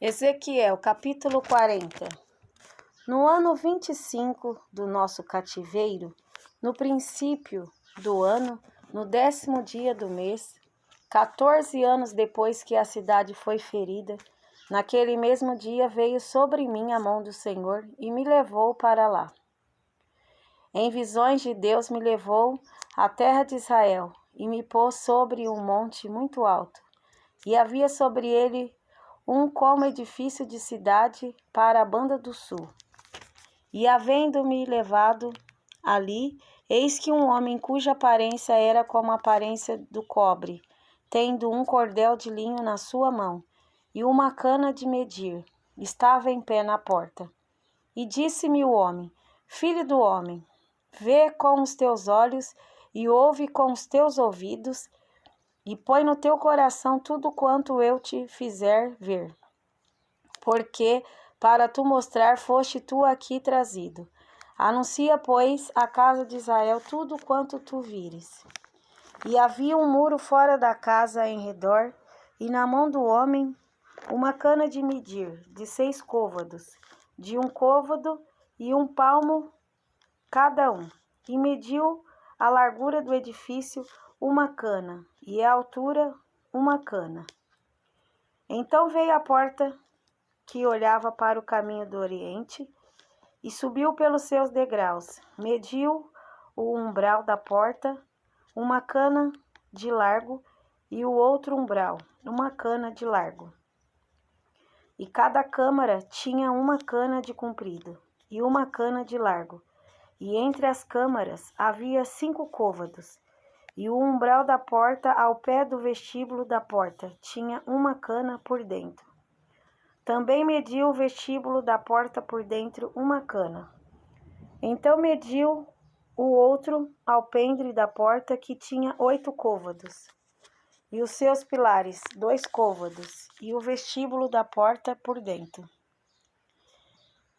Ezequiel, capítulo 40. No ano 25 do nosso cativeiro, no princípio do ano, no 10º dia do mês, 14 anos depois que a cidade foi ferida, naquele mesmo dia veio sobre mim a mão do Senhor e me levou para lá. Em visões de Deus me levou à terra de Israel e me pôs sobre um monte muito alto, e havia sobre ele como edifício de cidade para a banda do sul. E havendo-me levado ali, eis que um homem cuja aparência era como a aparência do cobre, tendo um cordel de linho na sua mão e uma cana de medir, estava em pé na porta. E disse-me o homem: Filho do homem, vê com os teus olhos e ouve com os teus ouvidos, e põe no teu coração tudo quanto eu te fizer ver. Porque para tu mostrar foste tu aqui trazido. Anuncia, pois, à casa de Israel tudo quanto tu vires. E havia um muro fora da casa em redor, e na mão do homem uma cana de medir, de 6 côvados, de 1 côvado e 1 palmo cada um. E mediu a largura do edifício 1 cana, e a altura 1 cana. Então veio a porta que olhava para o caminho do oriente, e subiu pelos seus degraus, mediu o umbral da porta, 1 cana de largo, e o outro umbral, 1 cana de largo. E cada câmara tinha 1 cana de comprido, e 1 cana de largo, e entre as câmaras havia 5 côvados, e o umbral da porta ao pé do vestíbulo da porta tinha 1 cana por dentro. Também mediu o vestíbulo da porta por dentro 1 cana. Então mediu o outro alpendre da porta, que tinha 8 côvados, e os seus pilares 2 côvados, e o vestíbulo da porta por dentro.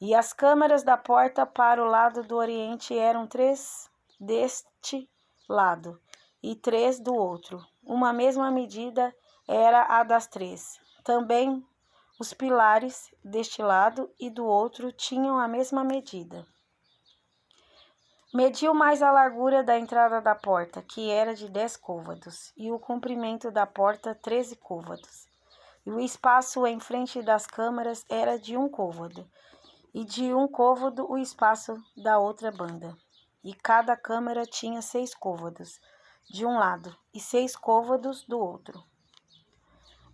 E as câmaras da porta para o lado do oriente eram 3 deste lado e 3 do outro. Uma mesma medida era a das 3. Também os pilares deste lado e do outro tinham a mesma medida. Mediu mais a largura da entrada da porta, que era de 10 côvados, e o comprimento da porta 13 côvados. E o espaço em frente das câmaras era de 1 côvado, e de 1 côvado o espaço da outra banda. E cada câmara tinha 6 côvados de um lado e 6 côvados do outro.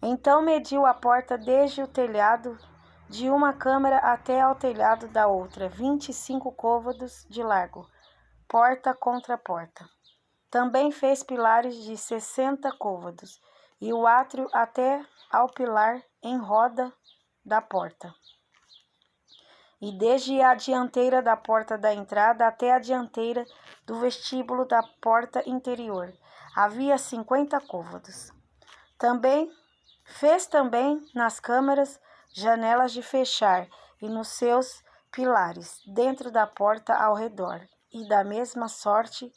Então mediu a porta desde o telhado de uma câmara até ao telhado da outra, 25 côvados de largo, porta contra porta. Também fez pilares de 60 côvados, e o átrio até ao pilar em roda da porta. E desde a dianteira da porta da entrada até a dianteira do vestíbulo da porta interior havia 50 côvados. Fez também nas câmaras janelas de fechar e nos seus pilares, dentro da porta ao redor, e da mesma sorte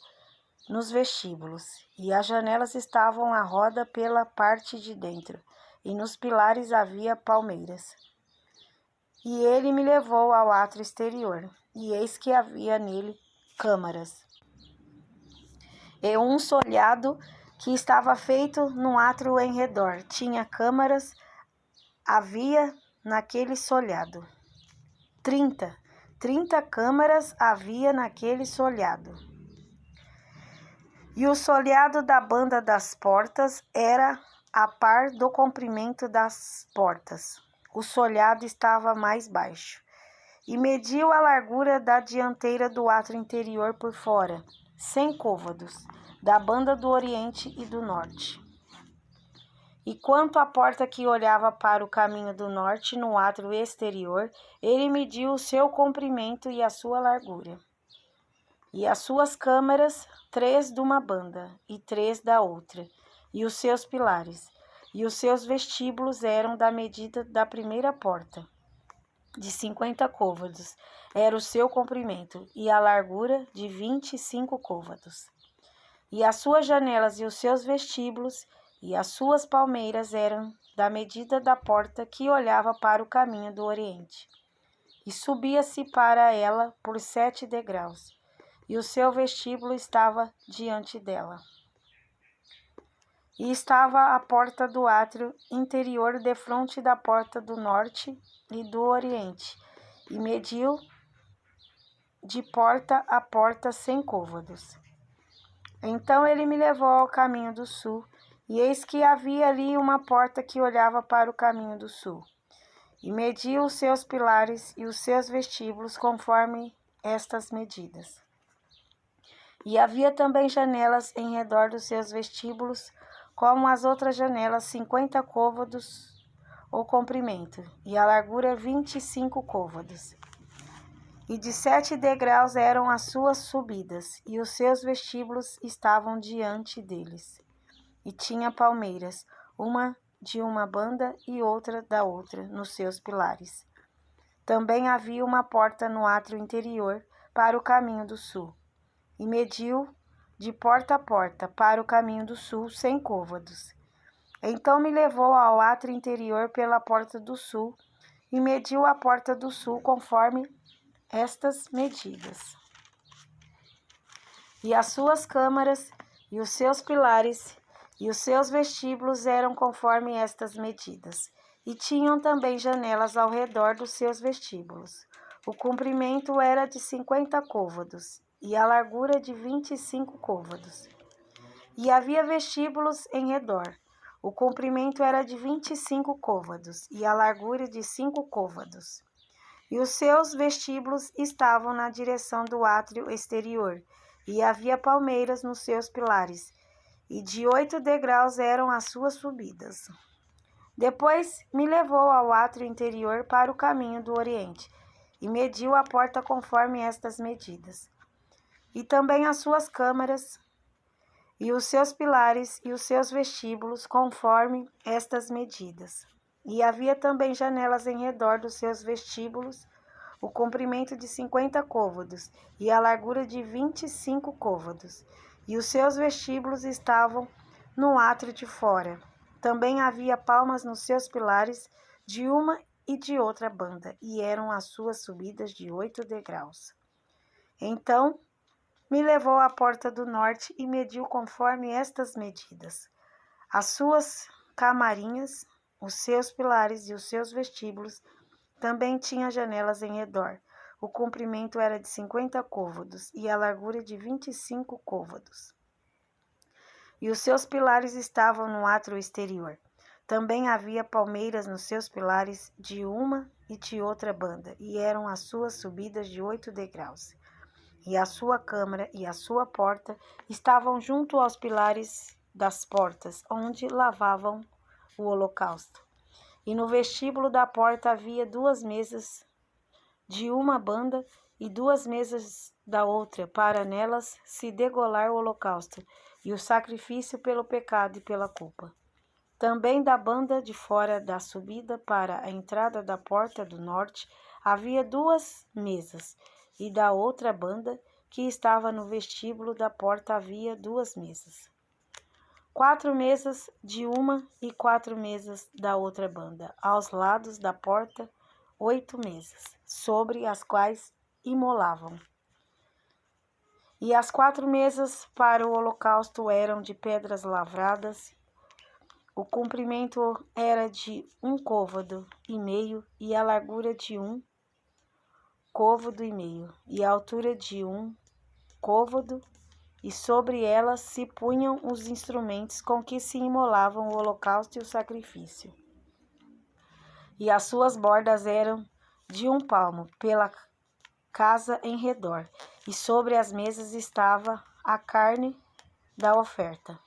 nos vestíbulos. E as janelas estavam à roda pela parte de dentro, e nos pilares havia palmeiras. E ele me levou ao átrio exterior, e eis que havia nele câmaras. E um solhado que estava feito num átrio em redor. Tinha câmaras, havia naquele solhado. 30 câmaras havia naquele solhado. E o solhado da banda das portas era a par do comprimento das portas. O solhado estava mais baixo. E mediu a largura da dianteira do átrio interior por fora, 100 côvados, da banda do oriente e do norte. E quanto à porta que olhava para o caminho do norte no átrio exterior, ele mediu o seu comprimento e a sua largura. E as suas câmaras, 3 de uma banda e 3 da outra, e os seus pilares. E os seus vestíbulos eram da medida da primeira porta, de 50 côvados, era o seu comprimento, e a largura de 25 côvados. E as suas janelas e os seus vestíbulos e as suas palmeiras eram da medida da porta que olhava para o caminho do oriente. E subia-se para ela por 7 degraus, e o seu vestíbulo estava diante dela. E estava a porta do átrio interior defronte da porta do norte e do oriente, e mediu de porta a porta 100 côvados. Então ele me levou ao caminho do sul, e eis que havia ali uma porta que olhava para o caminho do sul. E mediu os seus pilares e os seus vestíbulos conforme estas medidas. E havia também janelas em redor dos seus vestíbulos, como as outras janelas, 50 côvados o comprimento, e a largura 25 côvados. E de 7 degraus eram as suas subidas, e os seus vestíbulos estavam diante deles. E tinha palmeiras, uma de uma banda e outra da outra, nos seus pilares. Também havia uma porta no átrio interior para o caminho do sul, e mediu de porta a porta para o caminho do sul 100 côvados. Então me levou ao átrio interior pela porta do sul, e mediu a porta do sul conforme estas medidas. E as suas câmaras, e os seus pilares, e os seus vestíbulos eram conforme estas medidas, e tinham também janelas ao redor dos seus vestíbulos. O comprimento era de 50 côvados, e a largura de 25 côvados. E havia vestíbulos em redor. O comprimento era de 25 côvados, e a largura de 5 côvados. E os seus vestíbulos estavam na direção do átrio exterior, e havia palmeiras nos seus pilares, e de 8 degraus eram as suas subidas. Depois me levou ao átrio interior para o caminho do oriente, e mediu a porta conforme estas medidas. E também as suas câmaras, e os seus pilares, e os seus vestíbulos conforme estas medidas. E havia também janelas em redor dos seus vestíbulos, o comprimento de 50 côvados, e a largura de 25 côvados. E os seus vestíbulos estavam no átrio de fora. Também havia palmas nos seus pilares, de uma e de outra banda, e eram as suas subidas de 8 degraus. Então me levou à porta do norte e mediu conforme estas medidas. As suas camarinhas, os seus pilares e os seus vestíbulos também tinham janelas em redor. O comprimento era de 50 côvados e a largura de 25 côvados. E os seus pilares estavam no átrio exterior. Também havia palmeiras nos seus pilares de uma e de outra banda, e eram as suas subidas de 8 degraus. E a sua câmara e a sua porta estavam junto aos pilares das portas, onde lavavam o holocausto. E no vestíbulo da porta havia 2 mesas de uma banda e 2 mesas da outra, para nelas se degolar o holocausto e o sacrifício pelo pecado e pela culpa. Também da banda de fora da subida para a entrada da porta do norte havia 2 mesas, e da outra banda, que estava no vestíbulo da porta, havia 2 mesas. 4 mesas de uma e 4 mesas da outra banda. Aos lados da porta, 8 mesas, sobre as quais imolavam. E as 4 mesas para o holocausto eram de pedras lavradas. O comprimento era de 1 côvado e meio, e a largura de 1 côvado e meio, e a altura de 1 côvado, e sobre elas se punham os instrumentos com que se imolavam o holocausto e o sacrifício. E as suas bordas eram de 1 palmo pela casa em redor, e sobre as mesas estava a carne da oferta.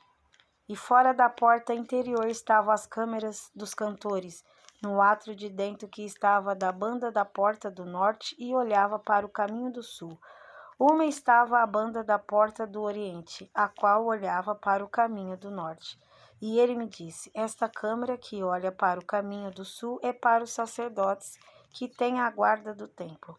E fora da porta interior estavam as câmeras dos cantores, no átrio de dentro que estava da banda da porta do norte e olhava para o caminho do sul. Uma estava à banda da porta do oriente, a qual olhava para o caminho do norte. E ele me disse: esta câmara que olha para o caminho do sul é para os sacerdotes que têm a guarda do templo.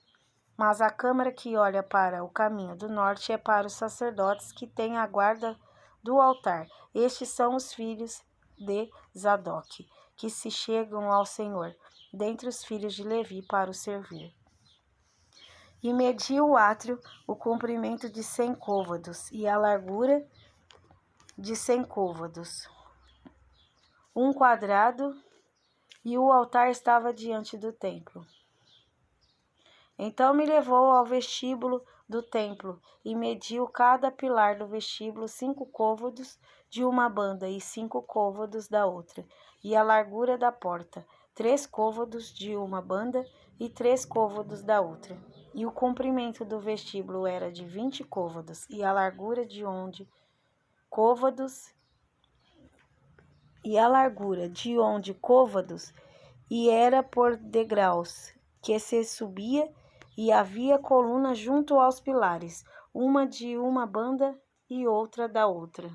Mas a câmara que olha para o caminho do norte é para os sacerdotes que têm a guarda do altar. Estes são os filhos de Zadok. que se chegam ao Senhor, dentre os filhos de Levi, para o servir. E mediu o átrio o comprimento de 100 côvados e a largura de 100 côvados, um quadrado, e o altar estava diante do templo. Então me levou ao vestíbulo do templo e mediu cada pilar do vestíbulo 5 côvados de uma banda e 5 côvados da outra, e a largura da porta, 3 côvados de uma banda e 3 côvados da outra. E o comprimento do vestíbulo era de 20 côvados, e a largura de 11 côvados, e era por degraus que se subia, e havia colunas junto aos pilares, uma de uma banda e outra da outra.